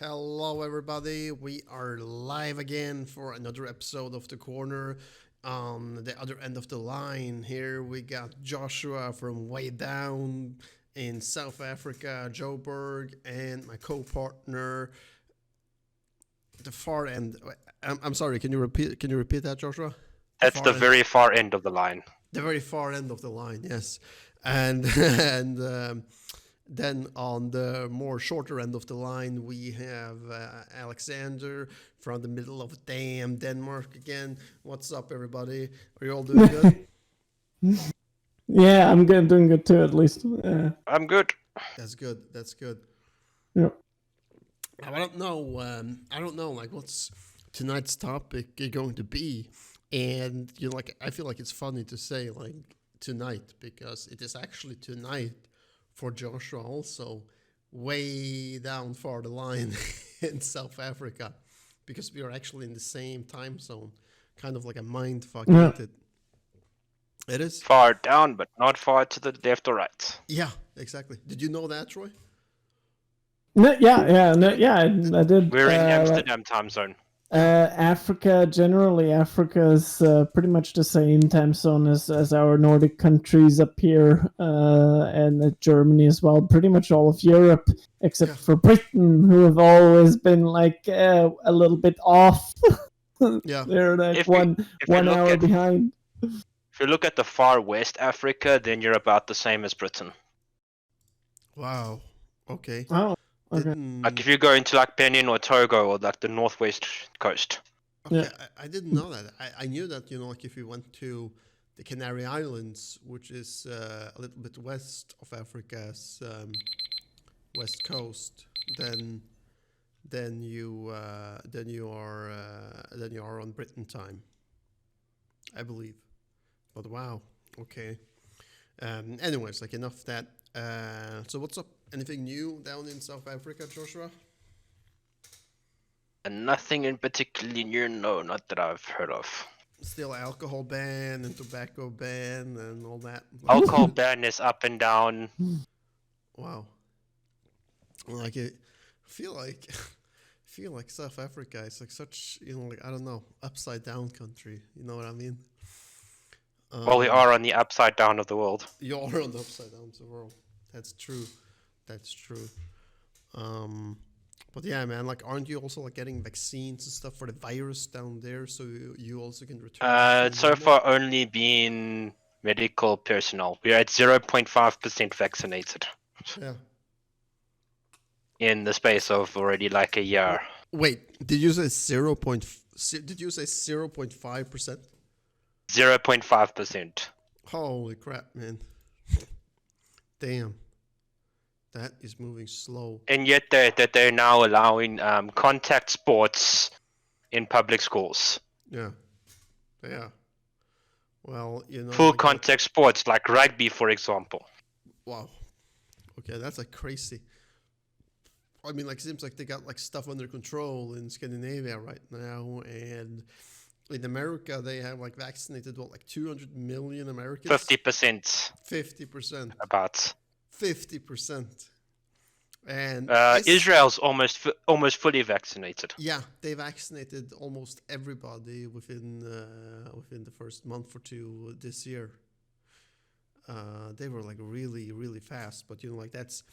Hello, everybody. We are live again for another episode of The Corner. On the other end of the line, here we got Joshua from way down in South Africa, Joburg, and my co partner, the far end. I'm sorry, can you repeat that, Joshua? The That's far the end. very far end of the line. The very far end of the line, yes. And, and, then on the more shorter end of the line, we have Alexander from the middle of damn Denmark again. What's up, everybody? Are you all doing good? Yeah, I'm good, doing good too, at least. I'm good. That's good. That's good. Yeah. I don't know. I don't know. Like, what's tonight's topic going to be? And like, I feel like it's funny to say like tonight because it is actually tonight for Joshua also way down far the line in South Africa because we are actually in the same time zone, kind of like a mind fuck. Yeah. It is Far down, but not far to the left or right. Yeah, exactly. Did you know that, Troy? I did. We're in Amsterdam time zone. Africa, generally, Africa is pretty much the same time zone as our Nordic countries up here, and Germany as well. Pretty much all of Europe, except for Britain, who have always been like a little bit off. Yeah. They're like If one look hour at- behind. If you look at the far west Africa, then you're about the same as Britain. Wow. Okay. Oh, okay. Didn't- Like if you go into like Benin or Togo or like the northwest coast. Okay, Yeah. I didn't know that. I knew that, like if you went to the Canary Islands, which is a little bit west of Africa's west coast, then you are on Britain time, I believe. But wow, okay. Anyways, like enough of that. So what's up? Anything new down in South Africa, Joshua? And nothing in particularly new, no, not that I've heard of. Still alcohol ban and tobacco ban and all that. Alcohol ban is up and down. Wow. Like I feel like South Africa is like such like I don't know, upside down country. You know what I mean? Well, we are on the upside down of the world. You are on the upside down of the world. That's true. That's true. But yeah, man, like aren't you also like getting vaccines and stuff for the virus down there so you also can return? to So normal? far only been medical personnel. We're at 0.5% vaccinated Yeah. in the space of already like a year. Wait, did you say 0.5%? 0.5%. Holy crap, man. Damn. That is moving slow. And yet they're now allowing contact sports in public schools. Yeah. Yeah. Well, Full like contact sports like rugby, for example. wow. Okay, that's like crazy. I mean, like, seems like they got like stuff under control in Scandinavia right now, and in America they have like vaccinated like 200 million Americans. 50% 50%. about. 50%. And Israel's almost fully vaccinated. yeah, they vaccinated almost everybody within the first month or two this year. They were like really, really fast, but like that's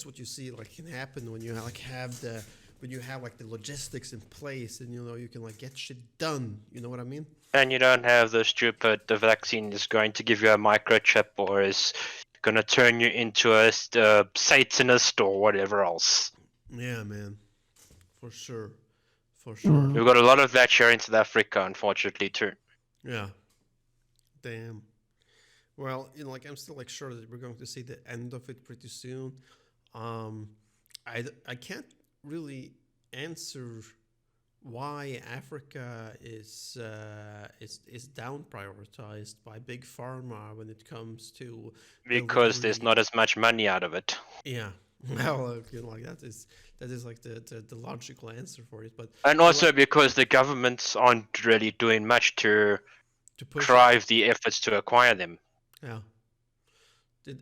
what you see like can happen when you have the logistics in place and you can like get shit done. You know what I mean? And you don't have the vaccine is going to give you a microchip or is going to turn you into a Satanist or whatever else. Yeah, man, for sure. Mhm. We've got a lot of that here in South Africa, unfortunately, too. Yeah. Damn. Well, like I'm still like sure that we're going to see the end of it pretty soon. I can't really answer why Africa is down prioritized by big pharma when it comes to Because there's delivery. not as much money out of it. Yeah. Well, like that is like the logical answer for it, but And also because the governments aren't really doing much to to push it, drive the efforts to acquire them. yeah,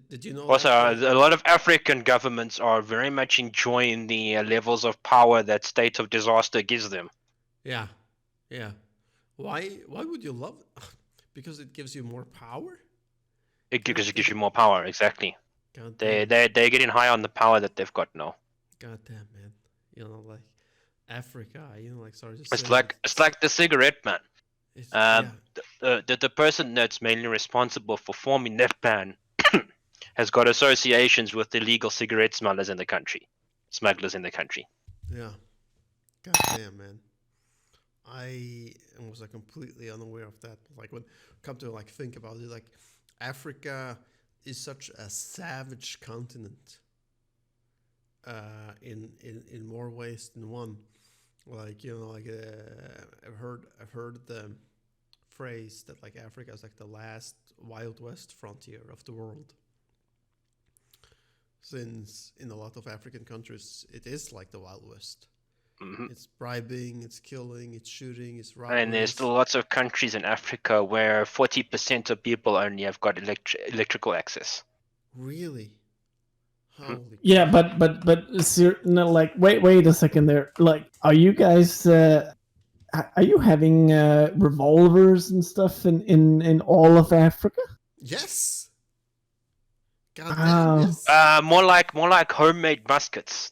Did you know? Also, that, a lot of African governments are very much enjoying the levels of power that state of disaster gives them. yeah, yeah. Why would you love it? Because it gives you more power. Because it gives you more power, exactly. God They're damn, getting high on the power that they've got now. God damn, man. You know, like Africa. You know, like sorry to It's say, like the cigarette man. it's, Um, the person that's mainly responsible for forming that ban has got associations with illegal cigarette smugglers in the country. yeah. God damn, man. I was like completely unaware of that. Like when come to like think about it, like Africa is such a savage continent. In more ways than one. Like you know, like I've heard the phrase that like Africa is like the last Wild West frontier of the world. Since in a lot of African countries, it is like the Wild West. Hmm. It's bribing, it's killing, it's shooting, it's And there's robberies. still lots of countries in Africa where 40% of people only have got electrical access. Really? Holy Yeah, crap. no, like wait a second there. Like, are you guys are you having revolvers and stuff in all of Africa? Yes. God damn, Wow. yes. More like homemade muskets.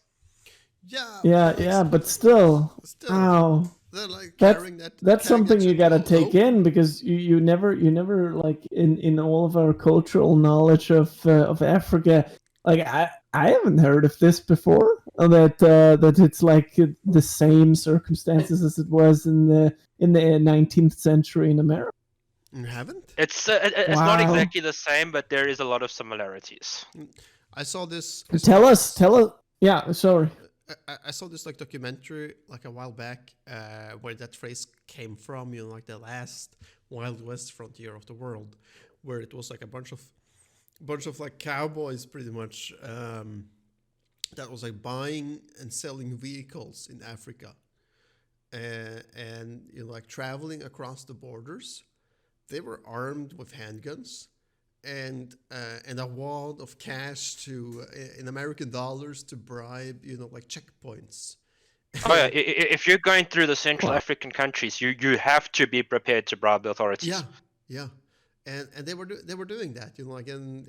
Yeah, Yeah, like yeah, but still, still, wow. they're like That's carrying that. that's carrying that something you shit gotta all take over. in because you never like in all of our cultural knowledge of Africa. Like I haven't heard of this before. That it's like the same circumstances as it was in the 19th century in America. You haven't? It's not Wow. exactly the same, but there is a lot of similarities. I saw this. Tell us. Yeah, sorry. I saw this like documentary like a while back where that phrase came from. You know, like the last Wild West frontier of the world, where it was like a bunch of like cowboys, pretty much. That was like buying and selling vehicles in Africa, and you know, like traveling across the borders. They were armed with handguns and a wad of cash to in American dollars to bribe, you know, like checkpoints. Oh yeah, if you're going through the Central Wow. African countries, you have to be prepared to bribe the authorities. Yeah, yeah, and they were doing that, you know, like and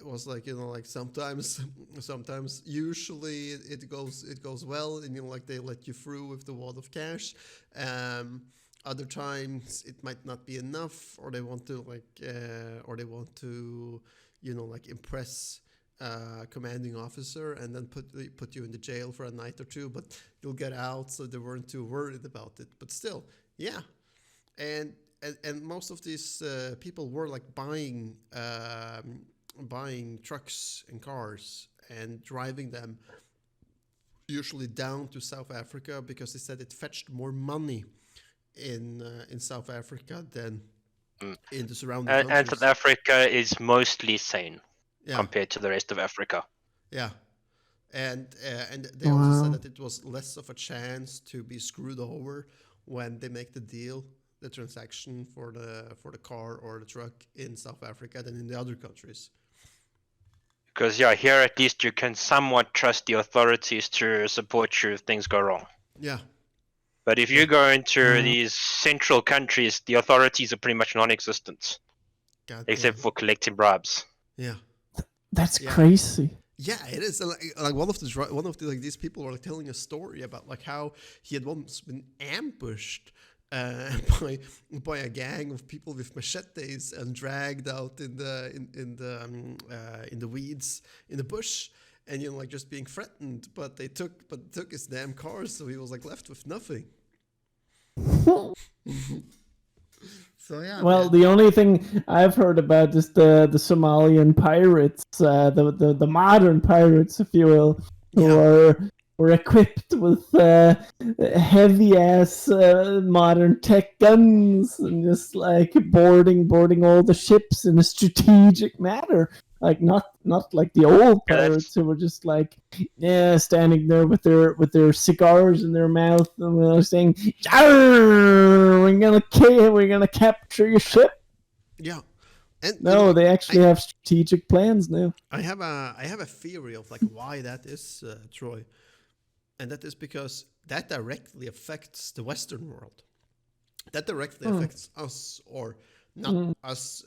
it was like you know like sometimes usually it goes well, and you know like they let you through with the wad of cash. Other times it might not be enough, or they want to you know like impress commanding officer and then put you in the jail for a night or two, but you'll get out, so they weren't too worried about it. But still, yeah, and most of these people were like buying trucks and cars and driving them usually down to South Africa because they said it fetched more money in South Africa than in the surrounding And countries. South Africa is mostly sane Yeah, compared to the rest of Africa. yeah, and they also said Wow. that it was less of a chance to be screwed over when they make the deal, the transaction for the car or the truck in South Africa than in the other countries. Because yeah, here at least you can somewhat trust the authorities to support you if things go wrong. Yeah, But if you go into Wow. these central countries, the authorities are pretty much non-existent, God except damn. for collecting bribes. Yeah. That's Yeah. crazy. Yeah, it is. Like one of the like these people were like telling a story about like how he had once been ambushed by a gang of people with machetes and dragged out in the weeds in the bush, and you know like just being threatened. But they took his damn car, so he was like left with nothing. So yeah. Well, Man. the only thing I've heard about is the Somalian pirates, the modern pirates, if you will, who Yeah. were equipped with heavy ass modern tech guns and just like boarding all the ships in a strategic manner. Like not like the old Yeah, pirates who were just like standing there with their cigars in their mouth and they're saying, "Arr, we're gonna capture your ship." Yeah, And No, they actually have strategic plans now. I have a theory of like why that is, Troy, and that is because that directly affects the Western world. That directly affects us, or not us,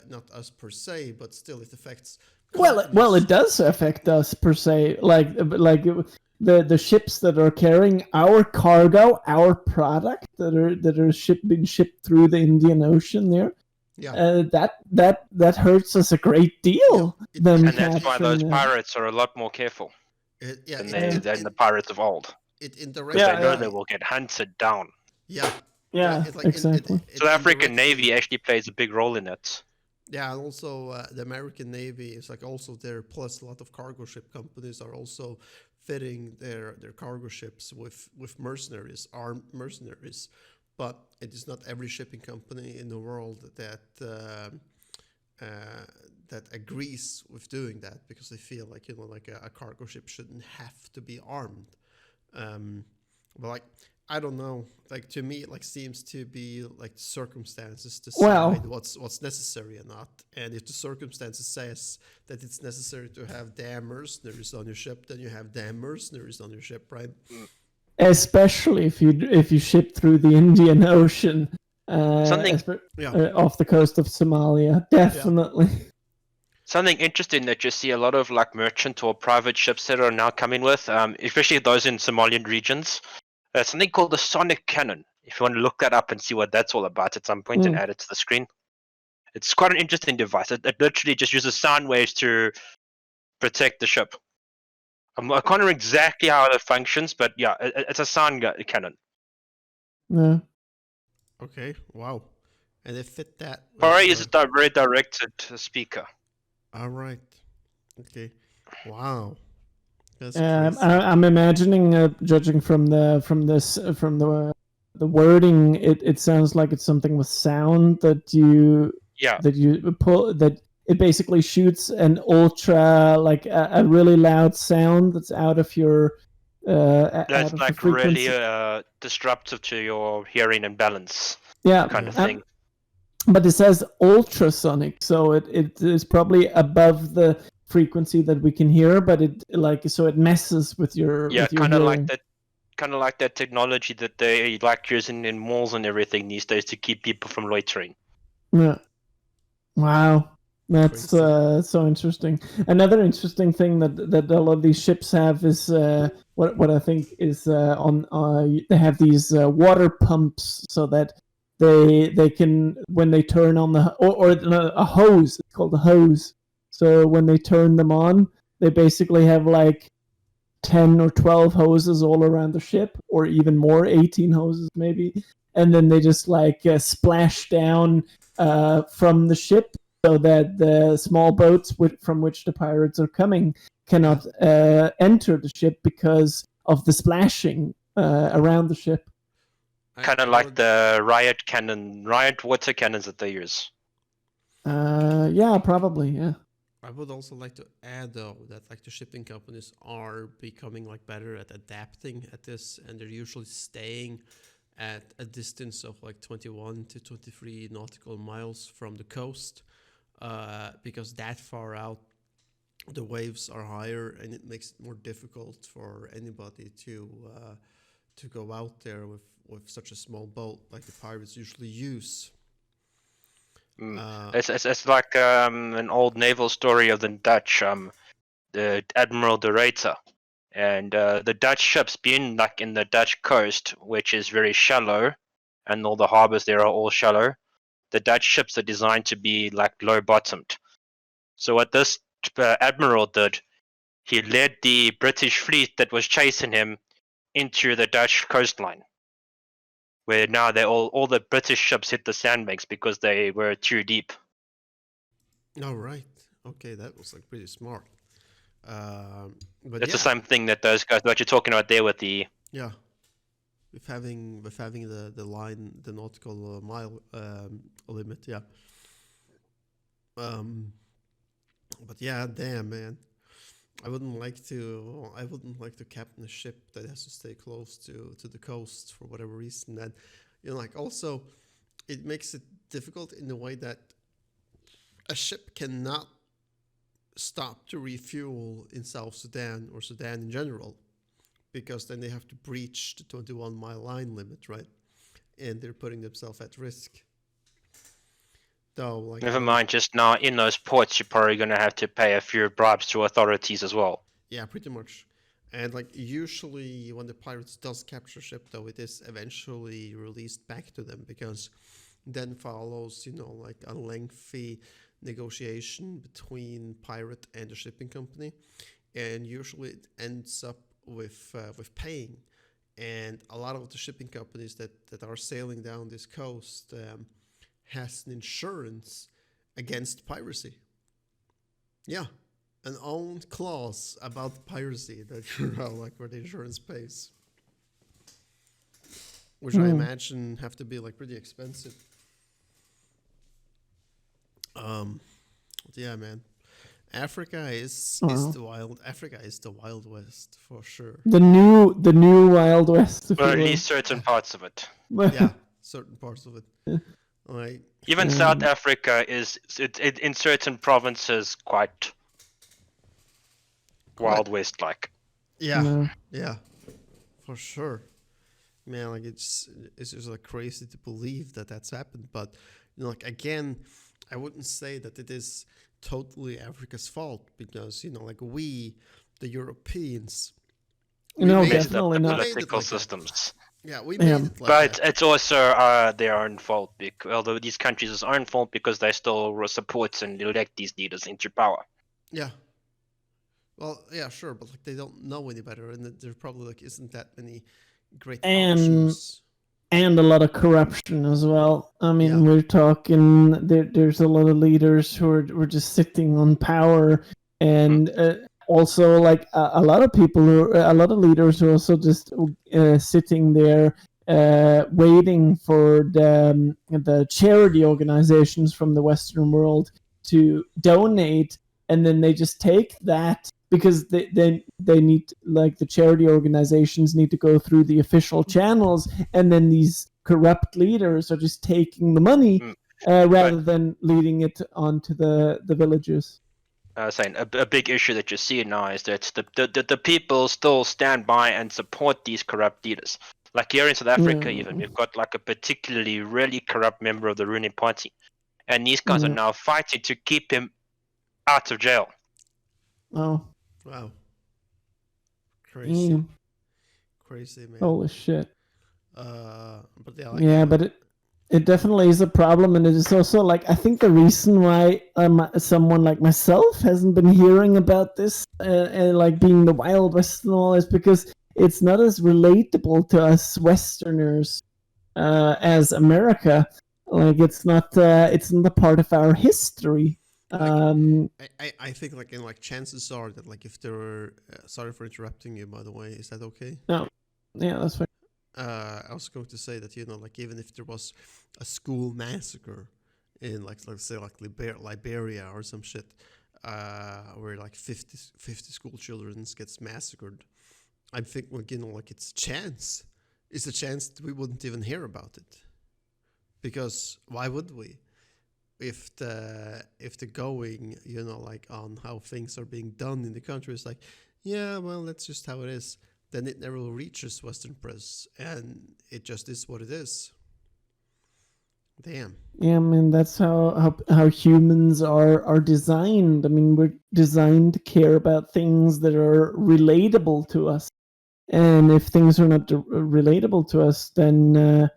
not us per se, but still it affects. Well, it does affect us per se. Like the ships that are carrying our cargo, our product that are being shipped through the Indian Ocean there. Yeah, That hurts us a great deal. Yeah, them And that's why those capturing pirates are a lot more careful than the pirates of old. it Because indirectly. they know they will get hunted down. Yeah, Yeah, it, exactly. South African indirectly- Navy actually plays a big role in it. Yeah, and also the American Navy is like also there. Plus, a lot of cargo ship companies are also fitting their cargo ships with mercenaries, armed mercenaries. But it is not every shipping company in the world that agrees with doing that, because they feel like, you know, like a cargo ship shouldn't have to be armed. But like, I don't know. Like, to me, it like seems to be like circumstances decide Well- what's necessary or not. And if the circumstances says that it's necessary to have damn mercenaries on your ship, then you have damn mercenaries on your ship, right? Especially if you ship through the Indian Ocean, Something- off the coast of Somalia, definitely. Something interesting that you see a lot of like merchant or private ships that are now coming with, especially those in Somalian regions, something called the sonic cannon. If you want to look that up and see what that's all about at some point and add it to the screen. It's quite an interesting device. It literally just uses sound waves to protect the ship. I can't remember exactly how it functions, but yeah, it's a sound cannon. Yeah. Okay, wow. And they fit that. Probably uses a very directed speaker. All right. Okay. Wow. That's I'm imagining, judging from the wording, it sounds like it's something with sound that you pull, that it basically shoots an ultra, like a really loud sound that's out of your That's like really disruptive to your hearing and balance kind of thing. But it says ultrasonic, so it is probably above the frequency that we can hear, but it messes with your kind of like that. Kind of like that technology that they like using in malls and everything these days to keep people from loitering. Yeah. Wow. That's so interesting. Another interesting thing that a lot of these ships have is what I think is they have these water pumps, so that they can, when they turn on a hose, it's called a hose. So when they turn them on, they basically have like 10 or 12 hoses all around the ship, or even more, 18 hoses maybe, and then they just like splash down from the ship, so that the small boats from which the pirates are coming cannot enter the ship because of the splashing around the ship. Kind of like the riot water cannons that they use. Yeah, probably, yeah. I would also like to add, though, that like the shipping companies are becoming like better at adapting at this, and they're usually staying at a distance of like 21 to 23 nautical miles from the coast, because that far out the waves are higher, and it makes it more difficult for anybody to go out there with such a small boat like the pirates usually use. It's like an old naval story of the Dutch, the Admiral de Ruyter, and the Dutch ships being like in the Dutch coast, which is very shallow, and all the harbors there are all shallow. The Dutch ships are designed to be like low bottomed. So what this admiral did, he led the British fleet that was chasing him into the Dutch coastline, where now they all the British ships hit the sandbanks because they were too deep. Oh, right. Okay, that was like pretty smart. But It's the same thing that those guys, what you're talking about there with the with having the line, the nautical mile limit, yeah. But yeah, damn, man. I wouldn't like to captain a ship that has to stay close to the coast for whatever reason. And, you know, like, also it makes it difficult in the way that a ship cannot stop to refuel in South Sudan or Sudan in general, because then they have to breach the 21-mile line limit, right? And they're putting themselves at risk. Though, like, Never mind, just now in those ports, you're probably going to have to pay a few bribes to authorities as well. Yeah, pretty much. And like usually when the pirates does capture a ship, though, it is eventually released back to them, because then follows, like a lengthy negotiation between pirate and the shipping company, and usually it ends up with paying. And a lot of the shipping companies that are sailing down this coast has an insurance against piracy. Yeah, an own clause about piracy that like where the insurance pays, which I imagine have to be like pretty expensive. Yeah, man. Africa is the Wild West for sure. The new Wild West. Or at least certain parts of it. Yeah, certain parts of it. Like even South Africa is in certain provinces quite Wild West like. Yeah, for sure. Man, like it's just like crazy to believe that that's happened. But like again, I wouldn't say that it is totally Africa's fault, because like we, the Europeans, No, Messed up definitely the not. political like that. systems. Yeah, we made it like But that. it's also their own fault, although these countries' own fault, because they still support and elect these leaders into power. Yeah. Well, yeah, sure, but like they don't know any better, and there probably like isn't that many great And options. and a lot of corruption as well. I mean, Yeah. we're talking there's a lot of leaders who are just sitting on power, and also like a lot of leaders who are also just sitting there waiting for the charity organizations from the Western world to donate, and then they just take that, because they need, like, the charity organizations need to go through the official channels, and then these corrupt leaders are just taking the money rather than leading it onto the villages. Saying a big issue that you see now is that the people still stand by and support these corrupt leaders. Like here in South Africa, even we've got like a particularly really corrupt member of the ruling party, and these guys are now fighting to keep him out of jail. Oh, Wow. Crazy. damn. Crazy, man. Holy shit. But yeah, like, Yeah, but it definitely is a problem, and it is also like, I think the reason why someone like myself hasn't been hearing about this and like being the Wild West and all, is because it's not as relatable to us Westerners as America. Like it's not a part of our history. I think like in like chances are that like if there were sorry for interrupting you, by the way, is that okay? No, yeah, that's fine. I was going to say that like even if there was a school massacre in like let's say like Liberia or some shit, where like 50 school children gets massacred, I think like like it's a chance that we wouldn't even hear about it, because why would we? If the going like on how things are being done in the country is like, yeah, well, that's just how it is, then it never reaches Western press, and it just is what it is. Damn. Yeah, I mean that's how humans are designed. I mean, we're designed to care about things that are relatable to us, and if things are not relatable to us, then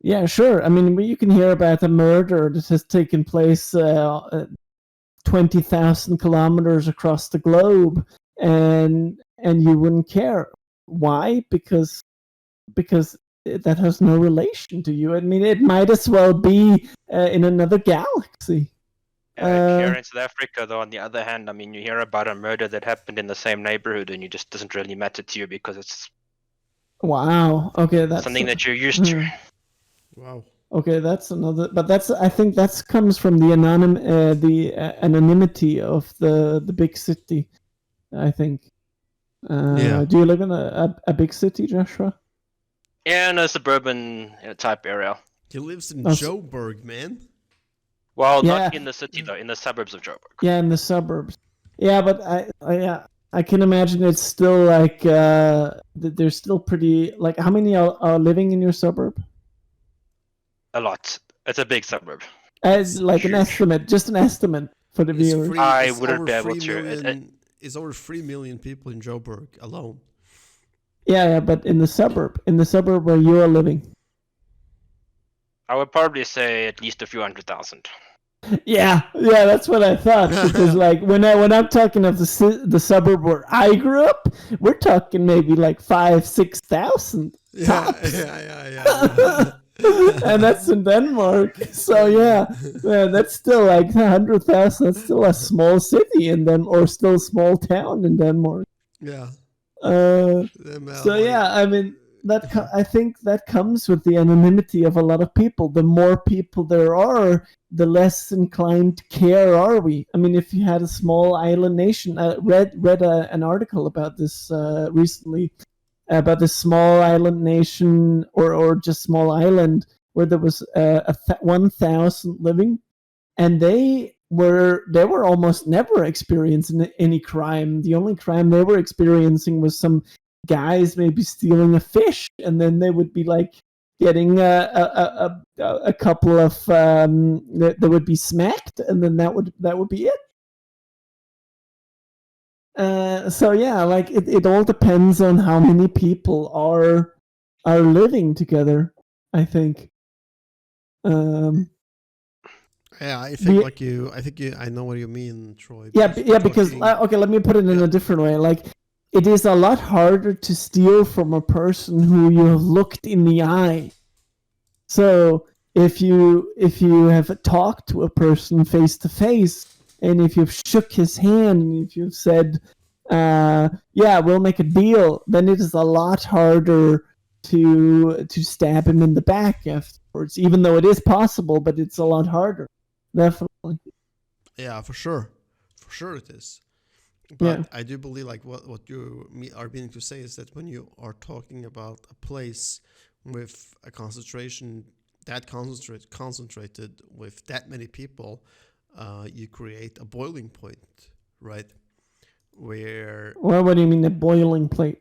yeah, sure. I mean, you can hear about a murder that has taken place 20,000 kilometers across the globe, and you wouldn't care. Why? Because that has no relation to you. I mean, it might as well be in another galaxy. Here in South Africa, though, on the other hand, I mean, you hear about a murder that happened in the same neighborhood, and it just doesn't really matter to you because it's Wow. Okay, that's something that you're used to. Wow. Okay, that's another. But I think that comes from the anonymity of the big city. I think. Yeah. Do you live in a big city, Joshua? Yeah, in a suburban type area. He lives in Oh, Joburg, man. Well, Yeah. not in the city though, in the suburbs of Joburg. Yeah, in the suburbs. Yeah, but I can imagine it's still like they're still pretty. Like, how many are living in your suburb? A lot. It's a big suburb. As like an huge. estimate, just an estimate for the It's viewers. free. I It's wouldn't over be able 3 to. million. It's over 3 million people in Joburg alone. Yeah, but in the suburb where you are living. I would probably say at least a few 100,000. Yeah, that's what I thought. Because like when I'm talking of the suburb where I grew up, we're talking maybe like 5,000-6,000. Yeah. And that's in Denmark. So yeah, man, that's still like 100,000. That's still a small city in or still a small town in Denmark. Yeah. So yeah, I mean I think that comes with the anonymity of a lot of people. The more people there are, the less inclined to care are we. I mean, if you had a small island nation, I read an article about this recently, about this small island nation or just small island where there was 1,000 living, and they were almost never experiencing any crime. The only crime they were experiencing was some guys maybe stealing a fish, and then they would be like getting a couple of they would be smacked, and then that would be it. So yeah, like it all depends on how many people are living together, I think. Yeah, I think I know what you mean, Troy. Because okay, let me put it in a different way. Like, it is a lot harder to steal from a person who you have looked in the eye. So if you have talked to a person face to face, and if you've shook his hand, and if you've said, yeah, we'll make a deal, then it is a lot harder to stab him in the back afterwards, even though it is possible, but it's a lot harder. Definitely. Yeah, for sure it is. But Yeah. I do believe like what you are meaning to say is that when you are talking about a place with a concentration that concentrated with that many people, you create a boiling point, right? Where Well, what do you mean, a boiling plate?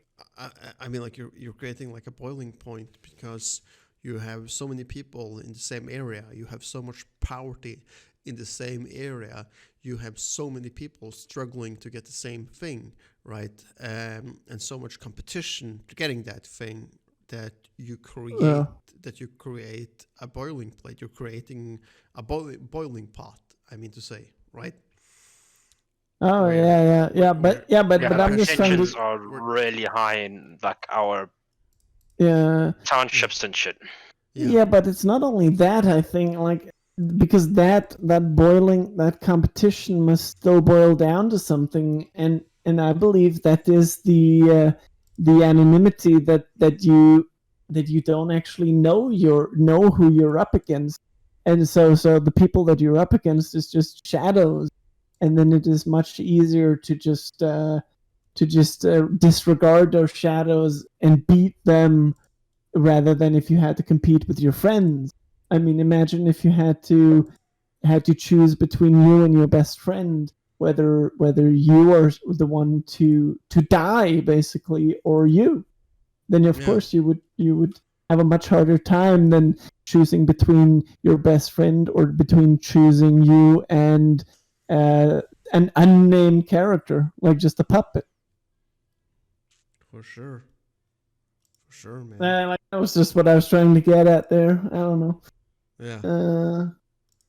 I mean, like you're creating like a boiling point because you have so many people in the same area. You have so much poverty in the same area. You have so many people struggling to get the same thing, right? And so much competition to getting that thing that you create a boiling plate. You're creating a boiling pot. I mean to say, right? Oh, but I'm just trying tensions to. are really high in like our townships and shit. Yeah, but it's not only that. I think like because that competition must still boil down to something, and I believe that is the anonymity that you don't actually know who you're up against, and so the people that you're up against is just shadows, and then it is much easier to just disregard those shadows and beat them, rather than if you had to compete with your friends. I mean, imagine if you had to choose between you and your best friend, whether you are the one to die basically, or you. Then of course you would have a much harder time than choosing between your best friend or between choosing you and an unnamed character, like just a puppet. For sure, man. Like, that was just what I was trying to get at there. I don't know. Yeah.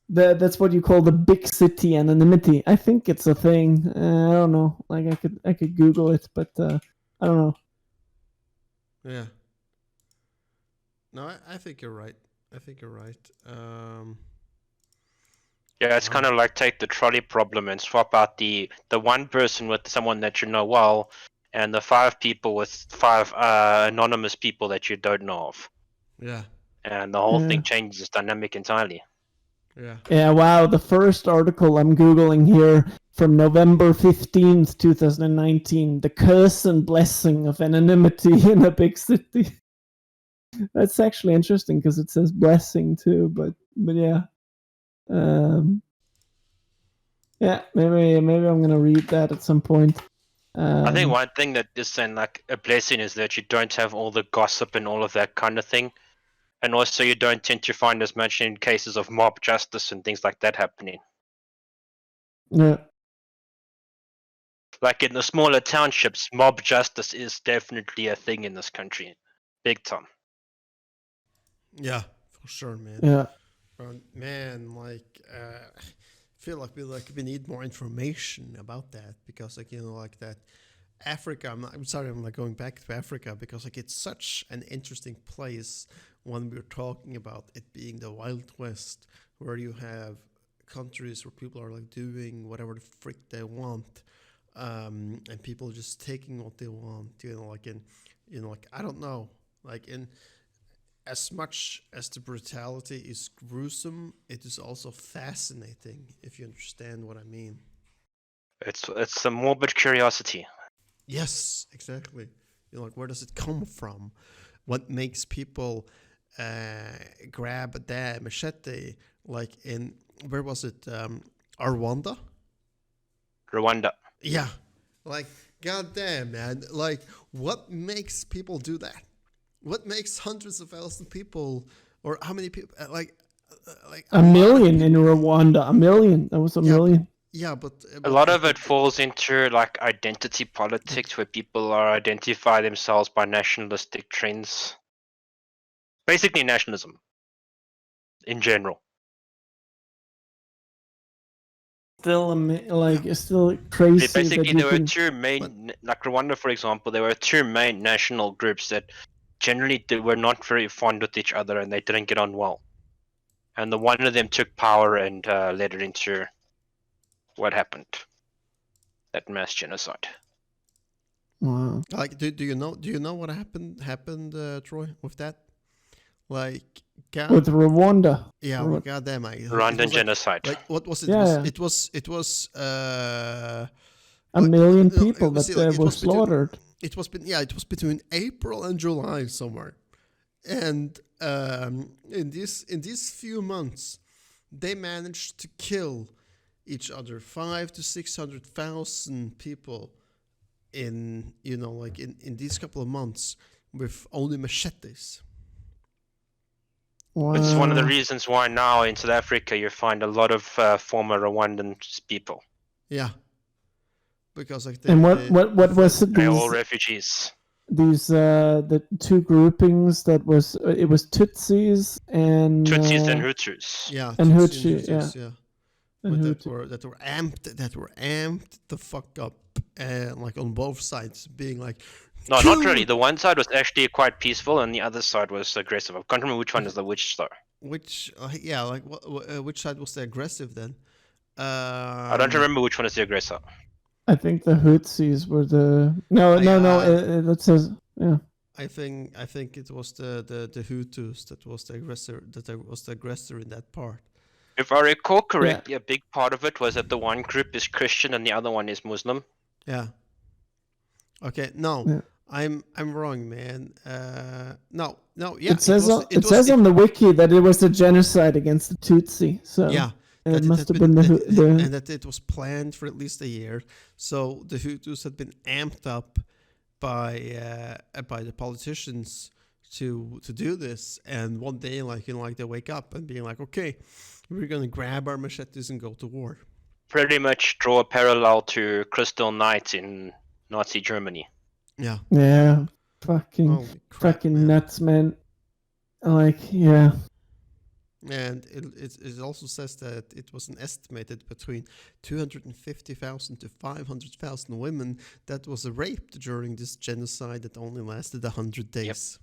That's what you call the big city anonymity. I think it's a thing. I don't know. Like, I could Google it, but I don't know. Yeah. No, I think you're right. Yeah, it's kind of like take the trolley problem and swap out the one person with someone that you know well, and the 5 people with 5 anonymous people that you don't know of. Yeah. And the whole thing changes its dynamic entirely. Yeah. Yeah, wow. The first article I'm Googling here from November 15th, 2019. The curse and blessing of anonymity in a big city. That's actually interesting because it says blessing too, but yeah. Yeah, maybe I'm gonna read that at some point. I think one thing that is then like a blessing is that you don't have all the gossip and all of that kind of thing. And also you don't tend to find as much in cases of mob justice and things like that happening. Yeah. Like in the smaller townships, mob justice is definitely a thing in this country. Big time. Yeah, for sure, man. Yeah. Man, like I feel like we need more information about that, because like like that Africa. I'm sorry, I'm like going back to Africa, because like it's such an interesting place when we're talking about it being the Wild West, where you have countries where people are like doing whatever the frick they want, and people just taking what they want. Like in, like I don't know, like in. As much as the brutality is gruesome, it is also fascinating, if you understand what I mean. It's a morbid curiosity. Yes, exactly. Like where does it come from? What makes people grab that machete? Like in, where was it? Rwanda? Rwanda. Yeah. Like, goddamn, man. Like, what makes people do that? What makes hundreds of thousands of people, or how many people, like a million in Rwanda? A million. That was a million. Yeah, but a lot of it falls into like identity politics, where people are identify themselves by nationalistic trends. Basically, nationalism in general. Still crazy. Basically, there were two main, like Rwanda, for example, there were two main national groups that generally they were not very fond with each other and they didn't get on well. And the one of them took power and led it into what happened, that mass genocide. Wow. Like, do you know what happened, Troy, with that? Like, with Rwanda. Yeah, goddamn, Rwandan genocide. Like, what was it? Yeah. It was a million people that were slaughtered. It was between April and July somewhere, and in these few months, they managed to kill each other 500,000 to 600,000 people in in these couple of months with only machetes. Wow. It's one of the reasons why now in South Africa you find a lot of former Rwandan people. Yeah, because like what was it? They're all refugees. These the two groupings that was Tutsis and Hutus. Yeah, and Hutus, yeah. That were amped the fuck up, like on both sides, being like. No, not really. The one side was actually quite peaceful, and the other side was aggressive. I can't remember which one is the which though. Which which side was the aggressive then? I don't remember which one is the aggressor. I think the Hutsis were the that says yeah. I think it was the Hutus that was the aggressor. That was the aggressor in that part. If I recall correctly, a big part of it was that the one group is Christian and the other one is Muslim. Yeah. Okay. No. Yeah. I'm wrong, man. No. Yeah. It says on the wiki that it was a genocide against the Tutsi. So yeah, it must have been and that it was planned for at least a year. So the Hutus had been amped up by the politicians to do this, and one day, they wake up and being like, okay, we're gonna grab our machetes and go to war. Pretty much draw a parallel to Crystal Knight in Nazi Germany. Yeah. Yeah. Fucking nuts, man. Yeah. And it also says that it was an estimated between 250,000 to 500,000 women that was raped during this genocide that only lasted 100 days. Yep.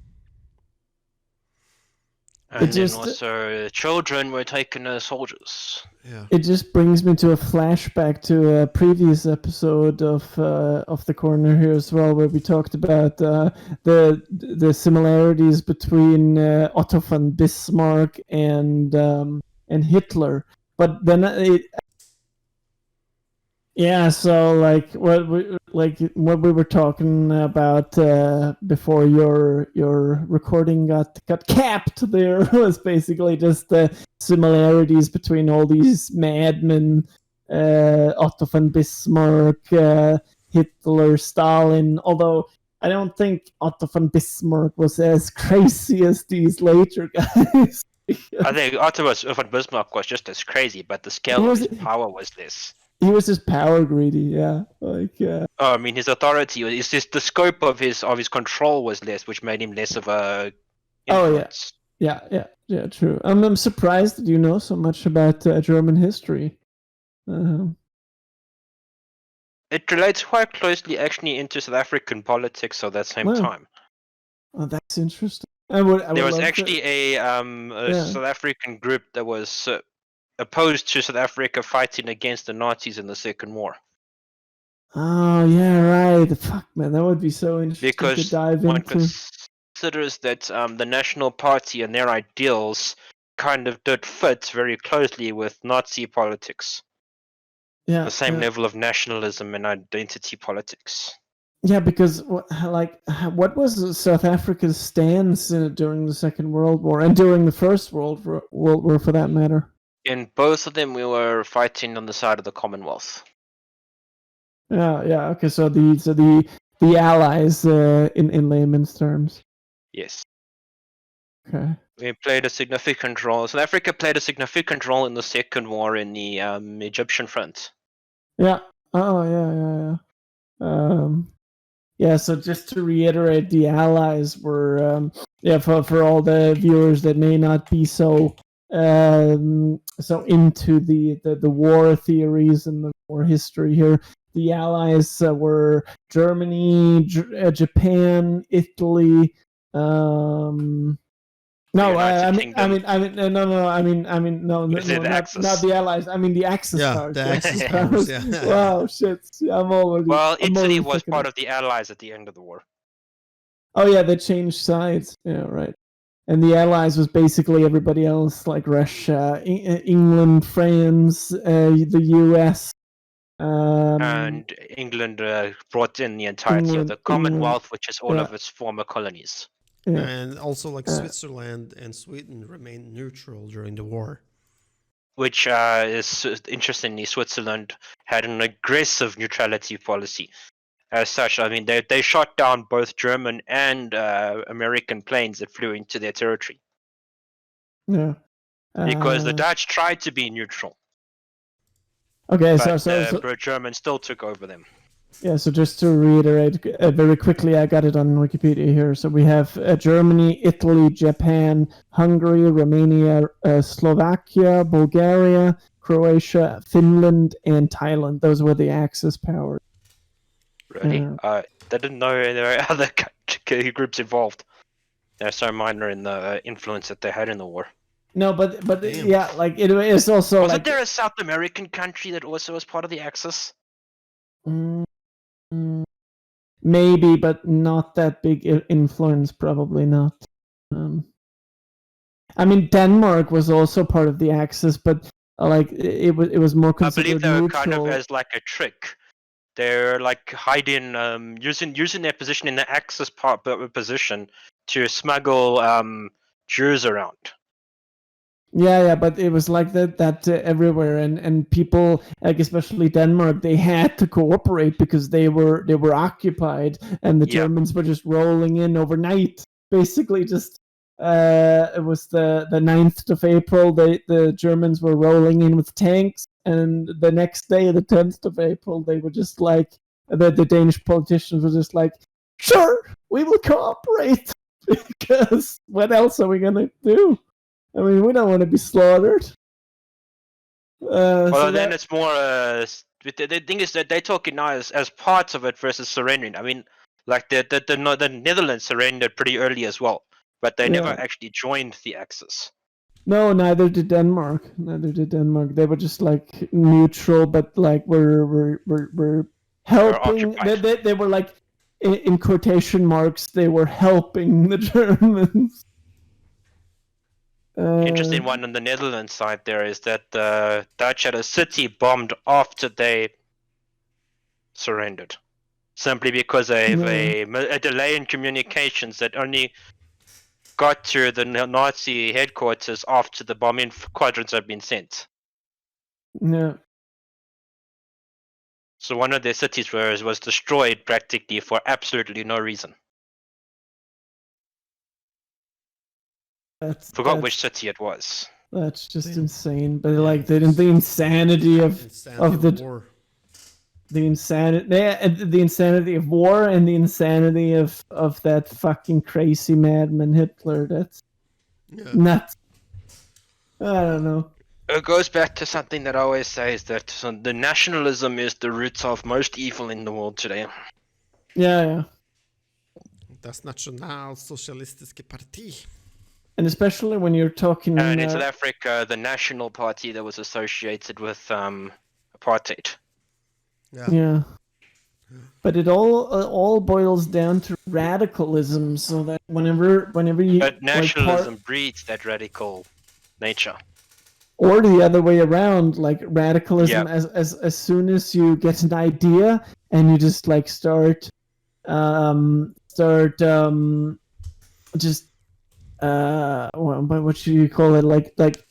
And then also children were taken as soldiers. Yeah. It just brings me to a flashback to a previous episode of the corner here as well, where we talked about the similarities between Otto von Bismarck and Hitler. But then Yeah, so like what we were talking about before your recording got capped there was basically just the similarities between all these madmen, Otto von Bismarck, Hitler, Stalin. Although I don't think Otto von Bismarck was as crazy as these later guys. I think Otto von Bismarck was just as crazy, but the scale of his power was less. He was just power greedy, yeah. Like, I mean, his authority, is just the scope of his control was less, which made him less of a influence. yeah, true. I'm surprised that you know so much about German history. It relates quite closely, actually, into South African politics at that same time. Oh, that's interesting. There was actually a South African group that was opposed to South Africa fighting against the Nazis in the Second War. Oh yeah, right. Fuck, man, that would be so interesting because to dive one into. Considers that the National Party and their ideals kind of did fit very closely with Nazi politics. Yeah, the same level of nationalism and identity politics. Yeah, because what was South Africa's stance during the Second World War and during the First World War, for that matter? In both of them, we were fighting on the side of the Commonwealth. Yeah. Okay, so the Allies, in layman's terms. Yes. Okay. We played a significant role. South Africa played a significant role in the Second War in the Egyptian front. Yeah. Oh, yeah. Yeah, so just to reiterate, the Allies were, for all the viewers that may not be so into the war theories and the war history here, the Allies were Germany, Japan, Italy. No, I mean, not the Allies. I mean the Axis powers. The Axis powers. Yeah. Wow, shit! Italy was part of the Allies at the end of the war. Oh yeah, they changed sides. Yeah, right. And the Allies was basically everybody else, like Russia, England, France, the U.S. And England brought in the entirety of the Commonwealth, which is all of its former colonies. Yeah. And also, Switzerland and Sweden remained neutral during the war. Which is interestingly, Switzerland had an aggressive neutrality policy. As such, I mean, they shot down both German and American planes that flew into their territory. Yeah. Because the Dutch tried to be neutral. Okay, but so Germans still took over them. Yeah, so just to reiterate very quickly, I got it on Wikipedia here. So we have Germany, Italy, Japan, Hungary, Romania, Slovakia, Bulgaria, Croatia, Finland, and Thailand. Those were the Axis powers. Really? I didn't know there were other groups involved. They're so minor in the influence that they had in the war. No, but yeah, like it is also. Wasn't there a South American country that also was part of the Axis? Maybe, but not that big influence. Probably not. I mean, Denmark was also part of the Axis, but it was more considered I believe they were neutral. kind of as like a trick. They're like hiding, using their position in the Axis position to smuggle Jews around. Yeah, but it was like that everywhere, and people, like especially Denmark, they had to cooperate because they were occupied, and the Germans were just rolling in overnight. Basically, just it was the 9th of April. The Germans were rolling in with tanks, and the next day, the 10th of April, they were just like the Danish politicians were just like, sure, we will cooperate because what else are we gonna do? I mean, we don't want to be slaughtered. Then it's more. The thing is that they're talking now as parts of it versus surrendering. I mean, like the Netherlands surrendered pretty early as well, but they never actually joined the Axis. No, neither did Denmark. They were just like neutral, but like we're helping. They were like in quotation marks. They were helping the Germans. Interesting one on the Netherlands side there is that the Dutch had a city bombed after they surrendered, simply because of a delay in communications that only got to the Nazi headquarters after the bombing quadrants had been sent. Yeah. So one of their cities was destroyed practically for absolutely no reason. Forgot which city it was. That's just Damn. insane. But Yeah, like the it's- insanity of the war. the insanity of war and the insanity of that fucking crazy madman Hitler. That's Yeah. nuts. I don't know. It goes back to something that I always say, is that the nationalism is the root of most evil in the world today. Yeah. Das Nationalsozialistische Partie. And especially when you're talking. And in South Africa, the National Party that was associated with apartheid. Yeah. But it all boils down to radicalism. So that whenever you But nationalism breeds that radical nature. or the other way around, like radicalism, as soon as you get an idea and you just like start what should you call it, like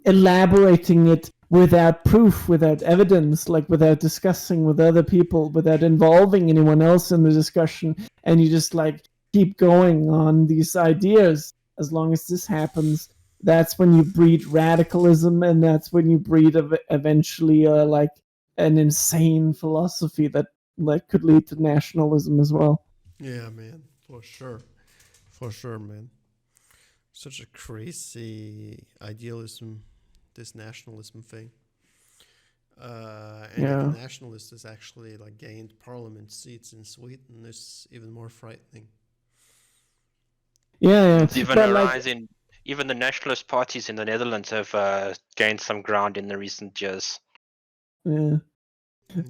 elaborating it without proof, without evidence, like without discussing with other people, without involving anyone else in the discussion, and you just like keep going on these ideas. As long as this happens, that's when you breed radicalism, and that's when you breed eventually like an insane philosophy that could lead to nationalism as well. Yeah, man, for sure, man. Such a crazy idealism, this nationalism thing. And Yeah. the nationalists has actually like gained parliament seats in Sweden is even more frightening. Yeah. It's even But, a like, rise in even the nationalist parties in the Netherlands have gained some ground in the recent years. yeah.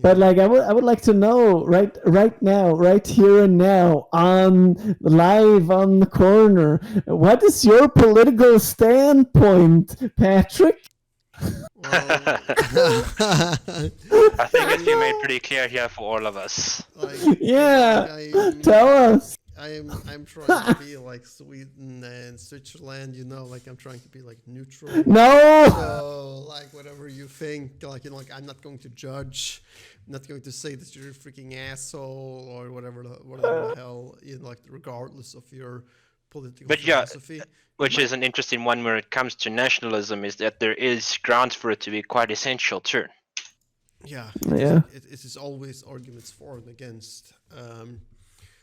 But like I would like to know right now, right here and now, on live on the corner, what is your political standpoint, Patrick? Well, I think it's been made pretty clear here for all of us. like, Yeah, I'm- tell us. I'm trying to be like Sweden and Switzerland, like I'm trying to be like neutral. No. So like whatever you think, like like I'm not going to judge, I'm not going to say that you're a freaking asshole or whatever the hell, like regardless of your political But yeah, philosophy. Which is an interesting one where it comes to nationalism, is that there is grounds for it to be quite essential too. Yeah, Yeah. it is always arguments for and against.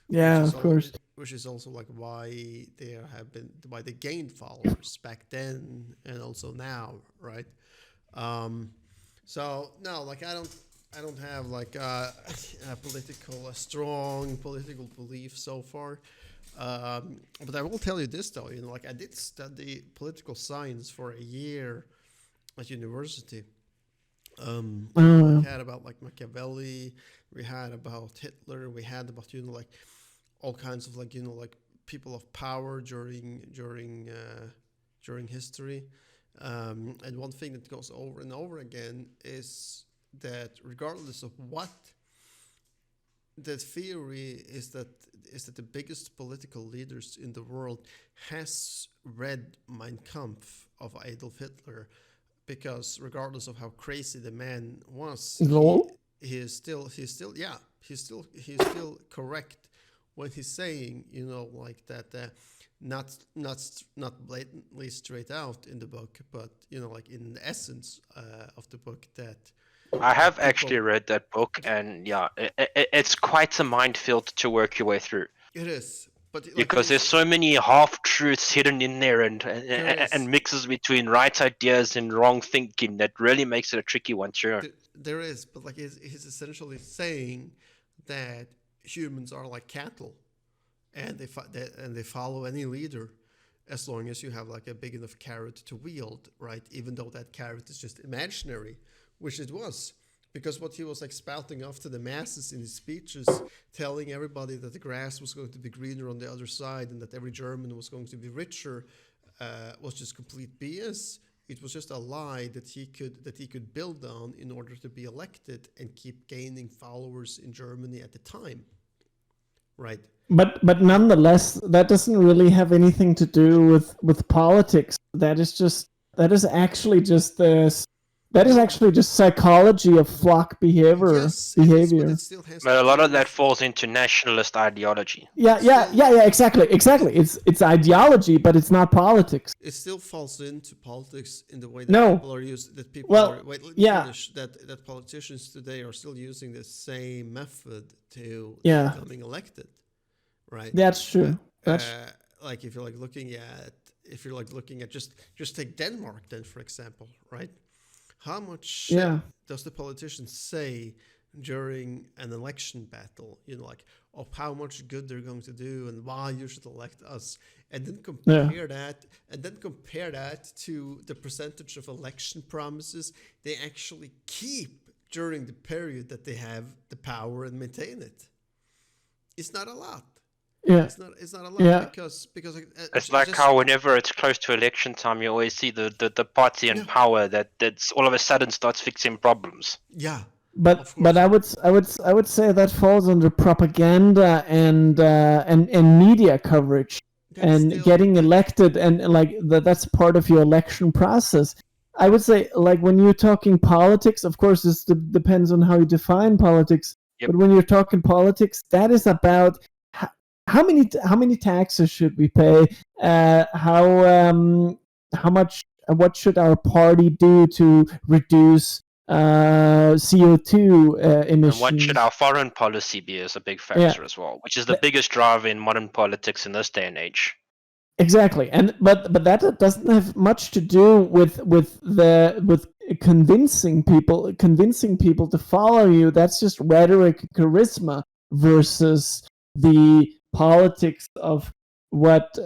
Yeah, which is of course. which is also like why they gained followers back then and also now, right? So no, like I don't have like a strong political belief so far. But I will tell you this though, like I did study political science for a year at university. We had about like Machiavelli, we had about Hitler, we had about like all kinds of like like people of power during history. And one thing that goes over and over again is that regardless of what, the theory is that the biggest political leaders in the world has read Mein Kampf of Adolf Hitler, because regardless of how crazy the man was, he is still correct when he's saying, like that, not blatantly straight out in the book, but like in the essence of the book, that I have actually read that book, and yeah, it's quite a minefield to work your way through. It is, but like, because there's so many half-truths hidden in there, and mixes between right ideas and wrong thinking that really makes it a tricky one, sure. There is, but like he's essentially saying that humans are like cattle, and they follow any leader as long as you have like a big enough carrot to wield, right? Even though that carrot is just imaginary, which it was. Because what he was like spouting off to the masses in his speeches, telling everybody that the grass was going to be greener on the other side and that every German was going to be richer, was just complete BS. It was just a lie that he could build on in order to be elected and keep gaining followers in Germany at the time, right? But nonetheless, that doesn't really have anything to do with politics. That is actually just psychology of flock behavior. Yes, it is, but it still has. But to a lot do of that with- falls into nationalist ideology. Yeah. Exactly. It's ideology, but it's not politics. It still falls into politics in the way that No. people are used. That people Well, are. Wait, let me yeah. finish. That politicians today are still using the same method to Yeah. becoming elected, right? That's true. That's Like if you're like looking at just take Denmark then, for example, right? How much shit Yeah. does the politicians say during an election battle? Like of how much good they're going to do and why you should elect us, and then compare that to the percentage of election promises they actually keep during the period that they have the power and maintain it. It's not a lot. yeah. It's not a lot Yeah. because It's like how whenever it's close to election time, you always see the party in Yeah. power that's all of a sudden starts fixing problems. yeah. But Of course. I would say that falls under propaganda and media coverage That's and still- getting elected, and like that's part of your election process. I would say, like, when you're talking politics, of course this depends on how you define politics. Yep. But when you're talking politics, that is about how many taxes should we pay? How much? What should our party do to reduce CO2 emissions? And what should our foreign policy be is a big factor as well, which is the biggest driver in modern politics in this day and age. Exactly, and but that doesn't have much to do with convincing people to follow you. That's just rhetoric, charisma versus the politics of what's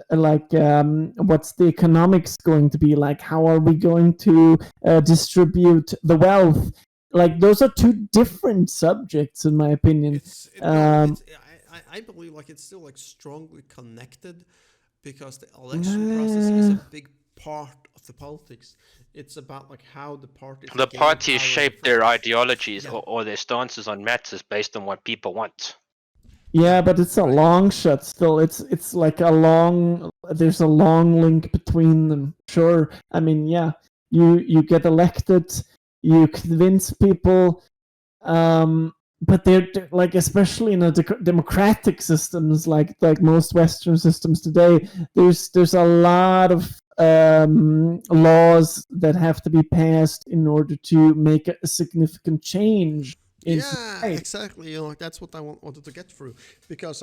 the economics going to be like? How are we going to distribute the wealth? Like, those are two different subjects, in my opinion. I believe like it's still like strongly connected because the election process is a big part of the politics. It's about like how the parties The gain parties power shape their first. ideologies Yeah. or their stances on matters based on what people want. Yeah, but it's a long shot still. It's like there's a long link between them. Sure. I mean, yeah, you get elected, you convince people, but they're like, especially in a democratic systems like most Western systems today, there's a lot of laws that have to be passed in order to make a significant change. Exactly. Like that's what I wanted to get through, because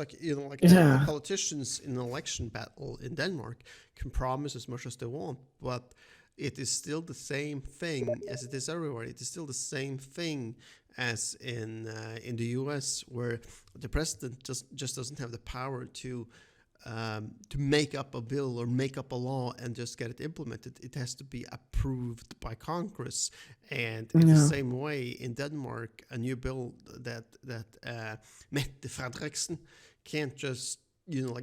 Yeah. politicians in an election battle in Denmark can promise as much as they want, but it is still the same thing as it is everywhere. It is still the same thing as in the U.S., where the president just doesn't have the power to make up a bill or make up a law and just get it implemented. It has to be approved by Congress. And in the same way, in Denmark, a new bill that Mette Frederiksen can't just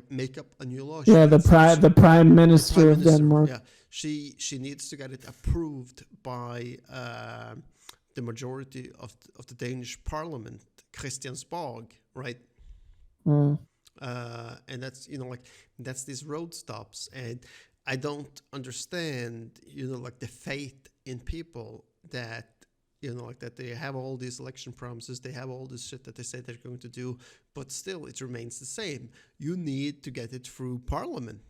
make up a new law. The prime minister of Denmark. Yeah, she needs to get it approved by the majority of the Danish parliament, Christiansborg, right? And that's that's these road stops, and I don't understand the faith in people that that they have all these election promises, they have all this shit that they say they're going to do, but still it remains the same. You need to get it through parliament.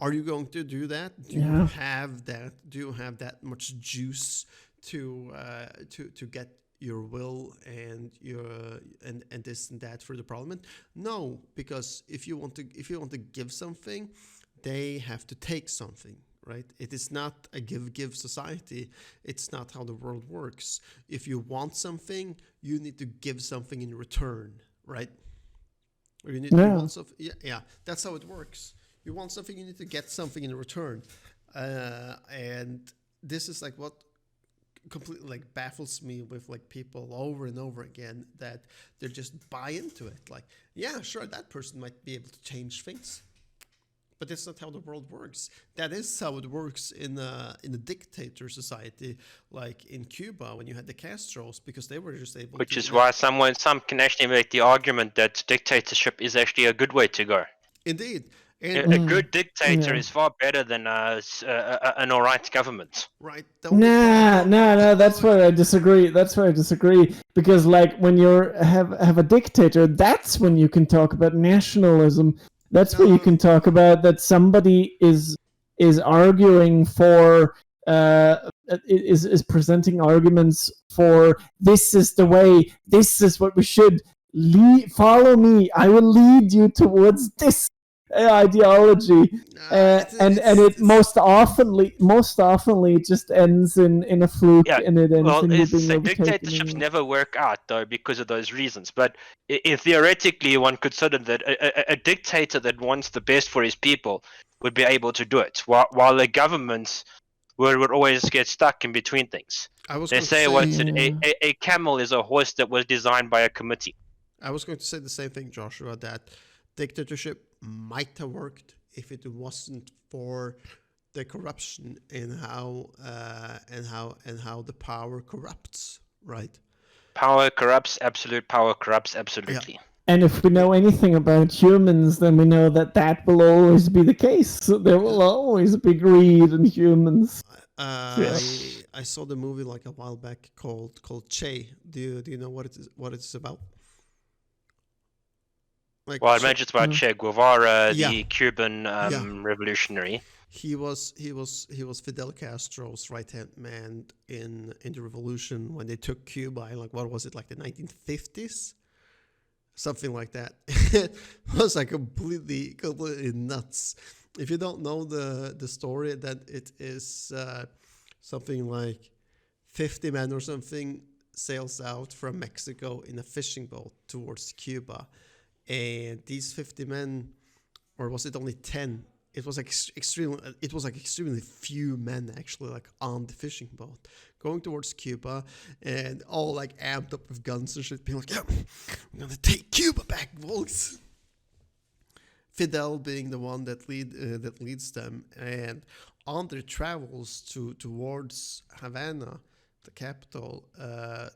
Are you going to do that? Do you have that? Do you have that much juice to get your will and and this and that for the parliament? No, because if you want to give something, they have to take something, right? It is not a give society. It's not how the world works. If you want something, you need to give something in return, right? Or you need to want something. Yeah, that's how it works. You want something, you need to get something in return, and this is like what completely baffles me with people over and over again, that they just buy into it. Like, yeah, sure, that person might be able to change things. But that's not how the world works. That is how it works in a dictator society, like in Cuba when you had the Castros, because they were just able Which to. is why some can actually make the argument that dictatorship is actually a good way to go. Indeed. A, And a good dictator Yeah. is far better than an alright government. right, the only Nah, problem- that's where I disagree. That's where I disagree because, like, when you have a dictator, that's when you can talk about nationalism. That's where you No. can talk about that somebody is arguing for is presenting arguments for this is the way, this is what we should follow me. I will lead you towards this ideology. And it most oftenly it just ends in a fluke, Yeah, and it ends well, in you it's being overtaken. dictatorships never work out though because of those reasons. But theoretically, one could consider that a dictator that wants the best for his people would be able to do it, while the governments would always get stuck in between things. I was They going to say say, what's it, a camel is a horse that was designed by a committee. I was going to say the same thing, Joshua, that dictatorship might have worked if it wasn't for the corruption in how the power corrupts, right? Power corrupts, absolute power corrupts absolutely. And if we know anything about humans, then we know that will always be the case. So there will always be greed in humans. Yes. I saw the movie like a while back called Che. Do you know what it's about? Like Well, I Che- imagine it's about Che Guevara, Yeah. the Cuban Yeah. revolutionary. he was Fidel Castro's right hand man in the revolution when they took Cuba in, like, what was it, like the 1950s, something like that. It was like completely nuts. If you don't know the story, then it is something like 50 men or something sails out from Mexico in a fishing boat towards Cuba, and these 50 men, or was it only 10? It was like extremely few men actually, like, on the fishing boat going towards Cuba, and all like amped up with guns and shit, being like, "Yeah, I'm gonna take Cuba back, folks." Fidel being the one that leads them, and on their travels towards Havana, the capital,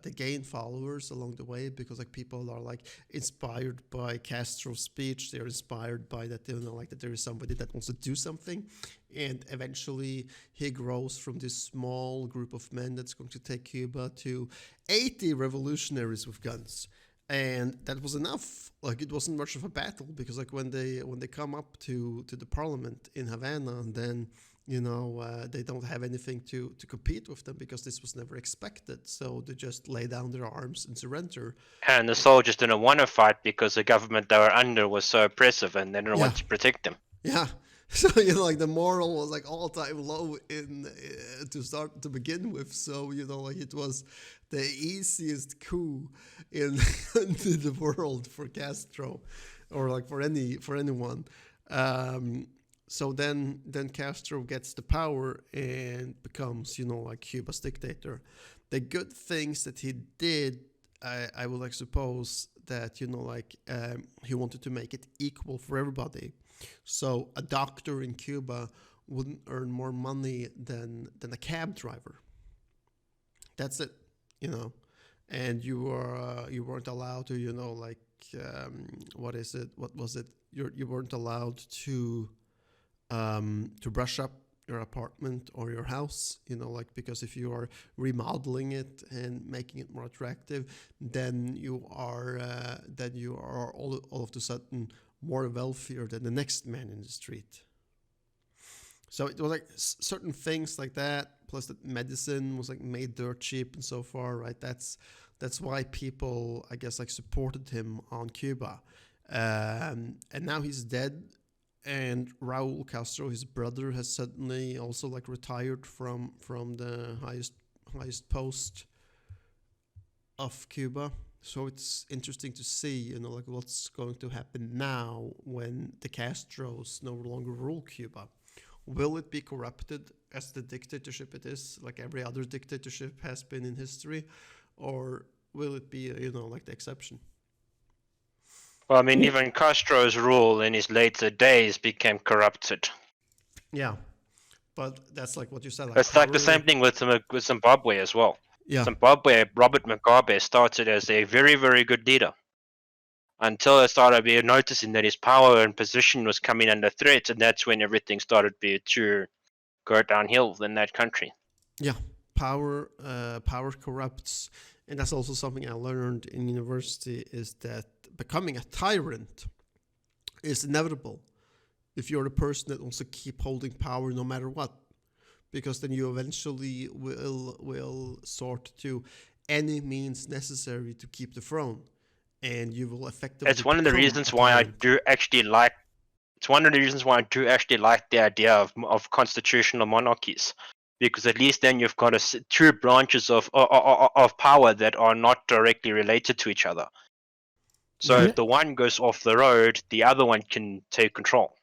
they gain followers along the way, because like people are like inspired by Castro's speech. They're inspired by that, like that there is somebody that wants to do something, and eventually he grows from this small group of men that's going to take Cuba to 80 revolutionaries with guns. And that was enough. Like, it wasn't much of a battle, because like when they come up to the parliament in Havana, then they don't have anything to compete with them, because this was never expected. So they just lay down their arms and surrender. And the soldiers didn't want to fight because the government they were under was so oppressive, and they didn't want to protect them. Yeah. So like the moral was like all time low in to begin with. So like it was the easiest coup in the world for Castro, or like for anyone. So then Castro gets the power and becomes like Cuba's dictator. The good things that he did, I would like suppose that he wanted to make it equal for everybody. So a doctor in Cuba wouldn't earn more money than a cab driver. That's it, and you weren't allowed to, what is it? What was it? You weren't allowed to brush up your apartment or your house, because if you are remodeling it and making it more attractive, then you are all of a sudden more wealthier than the next man in the street. So it was like certain things like that, plus that medicine was like made dirt cheap and so far, right? That's why people, I guess, like supported him on Cuba. And now he's dead, and Raul Castro, his brother, has suddenly also like retired from the highest post of Cuba. So it's interesting to see, like what's going to happen now when the Castros no longer rule Cuba. Will it be corrupted as the dictatorship it is, like every other dictatorship has been in history, or will it be, like the exception? Well, I mean, even Castro's rule in his later days became corrupted. Yeah, but that's like what you said. It's like the power- same thing with Zimbabwe as well. Yeah, Zimbabwe, Robert Mugabe started as a very, very good leader until it started being noticing that his power and position was coming under threat, and that's when everything started to go downhill in that country. yeah. Power corrupts, and that's also something I learned in university. Is that becoming a tyrant is inevitable if you're the person that wants to keep holding power no matter what, because then you eventually will sort to any means necessary to keep the throne, and you will effectively. It's one of the become reasons a why I tyrant. do actually like. It's one of the reasons why I do actually like the idea of constitutional monarchies, because at least then you've got two branches of power that are not directly related to each other. So Yeah. if the one goes off the road, the other one can take control.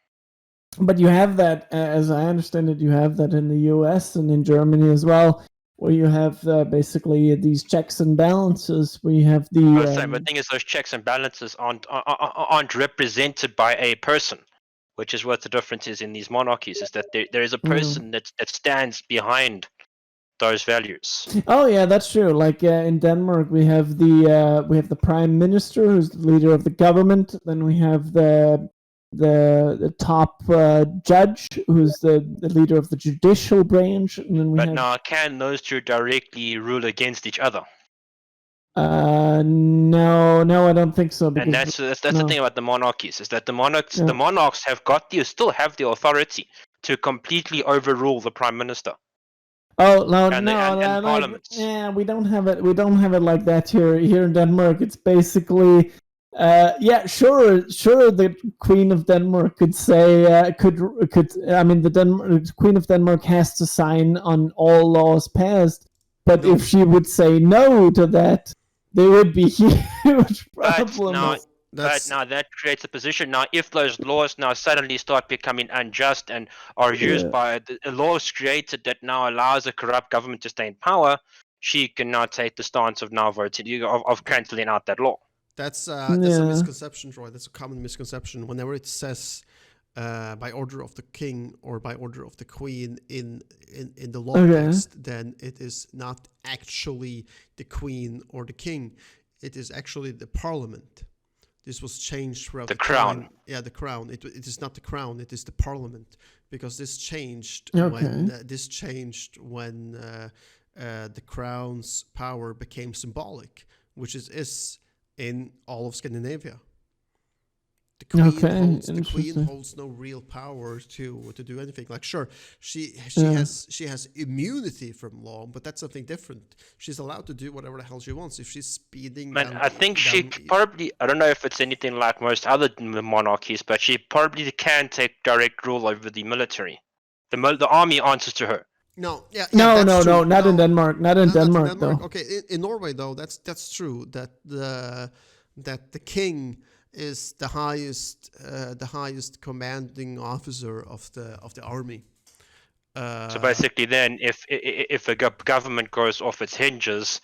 But you have that, as I understand it, you have that in the US and in Germany as well, where you have basically these checks and balances. We have the. I was saying, the thing is, those checks and balances aren't represented by a person, which is what the difference is in these monarchies. Is that there is a person that stands behind those values. Oh yeah, that's true. Like in Denmark, we have the prime minister, who's the leader of the government. Then we have the top judge, who's the leader of the judicial branch, and then we But have. now, can those two directly rule against each other? No, I don't think so. And that's the thing about the monarchies, is that the monarchs still have the authority to completely overrule the prime minister. Oh no, and parliaments. Yeah, we don't have it. We don't have it like that here. Here in Denmark, it's basically, sure. The Queen of Denmark could say, I mean, the Queen of Denmark has to sign on all laws passed. But if she would say no to that, there would be huge problems. But now that creates a position. Now, if those laws now suddenly start becoming unjust and are used by the laws created that now allows a corrupt government to stay in power, she can now take the stance of now voting of cancelling out that law. That's a misconception, Troy. That's a common misconception. Whenever it says by order of the king or by order of the queen in the law text, then it is not actually the queen or the king. It is actually the parliament. This was changed throughout the crown. Time. Yeah, the crown. It is not the crown. It is the parliament, because this changed when the crown's power became symbolic, which is in all of Scandinavia. The queen holds no real power to do anything. Like, sure, she has immunity from law, but that's something different. She's allowed to do whatever the hell she wants. If she's speeding, I think she probably. I don't know if it's anything like most other monarchies, but she probably can take direct rule over the military. The army answers to her. No, not in Denmark. Not in Denmark, though. Okay, in Norway though, that's true. That the king is the highest commanding officer of the army. So basically, then, if a government goes off its hinges,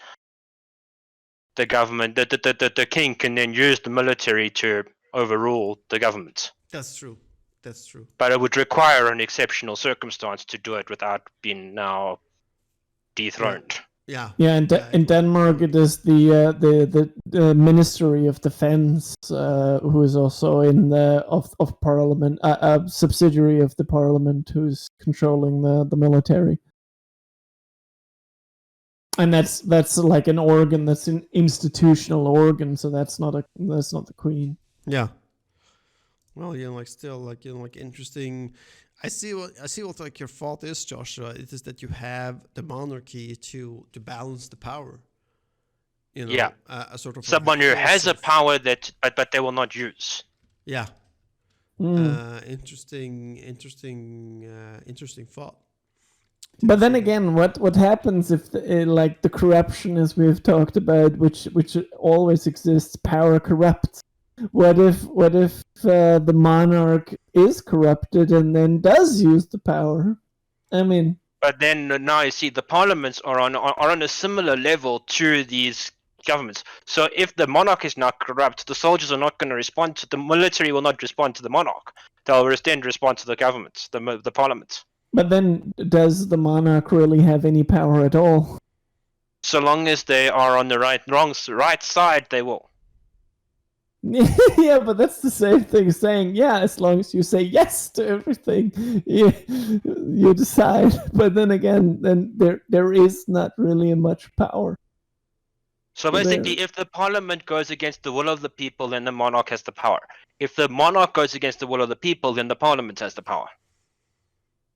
the king can then use the military to overrule the government. That's true. But it would require an exceptional circumstance to do it without being now dethroned. Yeah. In Denmark, it is the Ministry of Defense, who is also in of Parliament, a subsidiary of the Parliament, who's controlling the military. And that's like an organ, that's an institutional organ, so that's not the Queen. Yeah. Well, interesting. I see what like your fault is, Joshua. It is that you have the monarchy to balance the power. A sort of someone who has a power but they will not use. Yeah. Interesting thought. But then again, what happens if like the corruption, as we've talked about, which always exists, power corrupts? What if the monarch is corrupted and then does use the power? I mean, but then now you see the parliaments are on a similar level to these governments. So if the monarch is now corrupt, the soldiers are not going to respond to the military. Will not respond to the monarch. They'll instead respond to the government, the parliament. But then, does the monarch really have any power at all? So long as they are on the right side, they will. Yeah, but that's the same thing as saying, yeah, as long as you say yes to everything, you decide. But then again, then there is not really much power. So basically, if the parliament goes against the will of the people, then the monarch has the power. If the monarch goes against the will of the people, then the parliament has the power.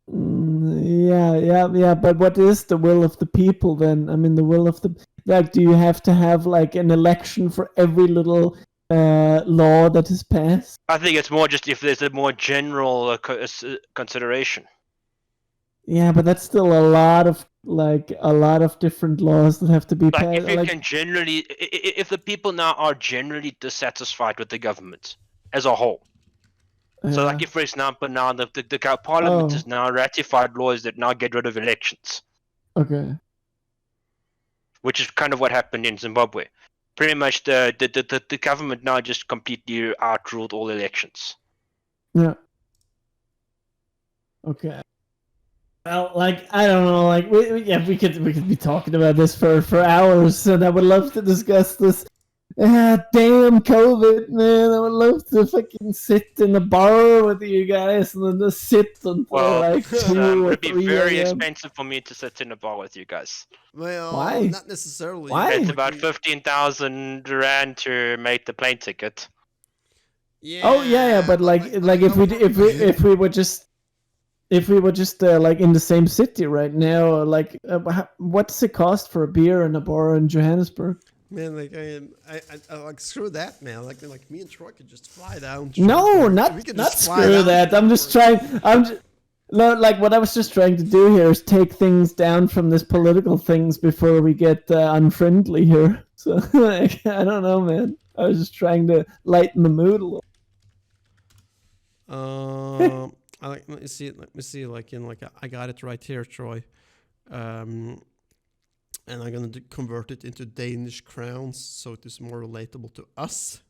Yeah. But what is the will of the people then? I mean, the will of the... Like, do you have to have, like, an election for every little law that is passed? I think it's more just if there's a more general consideration. Yeah, but that's still a lot of different laws that have to be passed. Like if you can generally, if the people now are generally dissatisfied with the government as a whole. So like if, for example, now the parliament has now ratified laws that now get rid of elections. Okay. Which is kind of what happened in Zimbabwe. Pretty much the government now just completely outruled all elections. Yeah. Okay. Well, like, I don't know, like, we could be talking about this for hours, and I would love to discuss this. Damn COVID, man! I would love to fucking sit in a bar with you guys and then just sit until like 2 or 3 it'd be very expensive for me to sit in a bar with you guys. Well, why? Not necessarily. Why? It's about 15,000 rand to make the plane ticket. Yeah. Oh yeah, but like if we were just like in the same city right now, like what does it cost for a beer in a bar in Johannesburg? Man, like I like screw that, man. Like me and Troy could just fly down. No, not screw that. I'm just trying. Like what I was just trying to do here is take things down from this political things before we get unfriendly here. So like, I don't know, man. I was just trying to lighten the mood a little. Let me see. Like I got it right here, Troy. And I'm gonna convert it into Danish crowns so it is more relatable to us.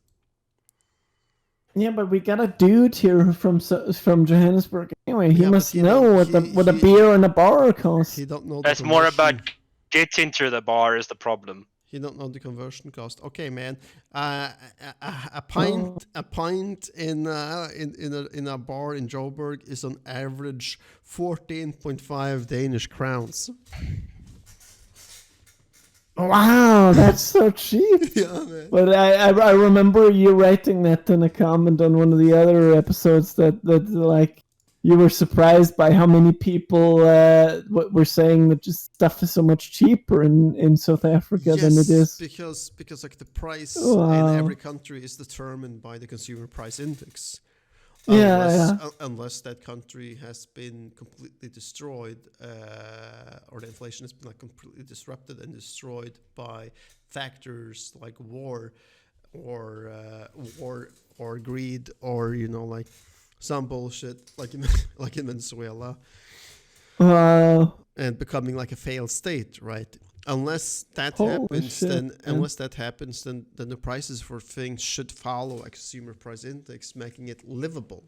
Yeah, but we got a dude here from Johannesburg. Anyway, he must know what a beer and a bar costs. He don't know. That's more about getting to the bar is the problem. He don't know the conversion cost. Okay, man. A pint in a bar in Joburg is on average 14.5 Danish crowns. Wow, that's so cheap. Yeah, man. But I remember you writing that in a comment on one of the other episodes that like you were surprised by how many people were saying that just stuff is so much cheaper in South Africa than it is. Because like the price in every country is determined by the consumer price index. Unless that country has been completely destroyed, or the inflation has been like completely disrupted and destroyed by factors like war, or greed, or like some bullshit like in Venezuela, and becoming like a failed state, right? Unless that happens, then the prices for things should follow a consumer price index, making it livable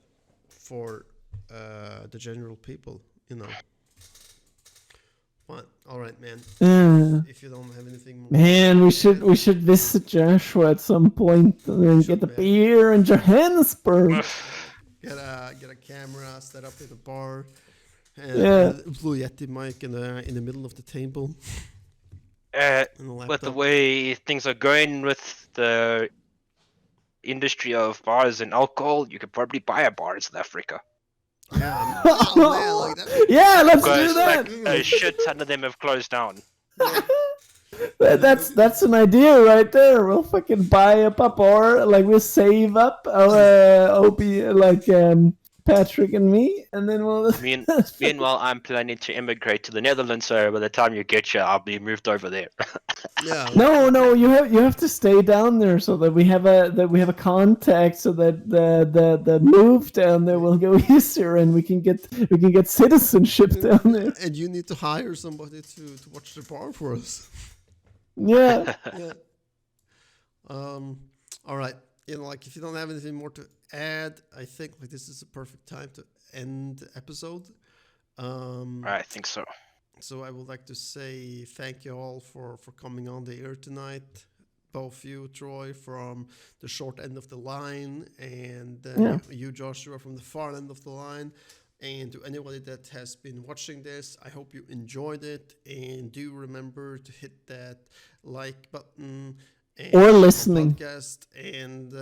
for the general people. What? All right, man. If you don't have anything more, man, we should visit Joshua at some point and then get the beer in Johannesburg. Get a camera set up at the bar, and a Blue Yeti mic in the middle of the table. With the way things are going with the industry of bars and alcohol, you could probably buy a bar in South Africa. Yeah, man, yeah, let's do that. A shit ton of them have closed down. That's an idea right there. We'll fucking buy up a bar, like we'll save up Patrick and me, and then we'll. Meanwhile, I'm planning to immigrate to the Netherlands, so by the time you get here, I'll be moved over there. Yeah. No, you have to stay down there so that we have a contact, so that the move down there will go easier, and we can get citizenship down there. And you need to hire somebody to watch the bar for us. Yeah. Yeah. All right. Like if you don't have anything more to add, I think like this is a perfect time to end the episode. I think so. So I would like to say thank you all for coming on the air tonight. Both you, Troy, from the short end of the line, and you, Joshua, from the far end of the line. And to anybody that has been watching this, I hope you enjoyed it. And do remember to hit that like button. And or listening. podcast, and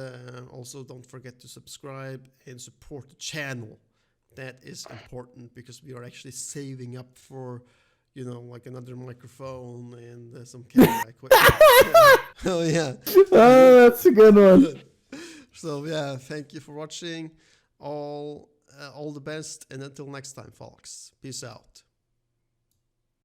also don't forget to subscribe and support the channel. That is important because we are actually saving up for, like another microphone and some camera equipment. Oh yeah. Oh, that's a good one. So yeah, thank you for watching. All the best, and until next time, folks. Peace out.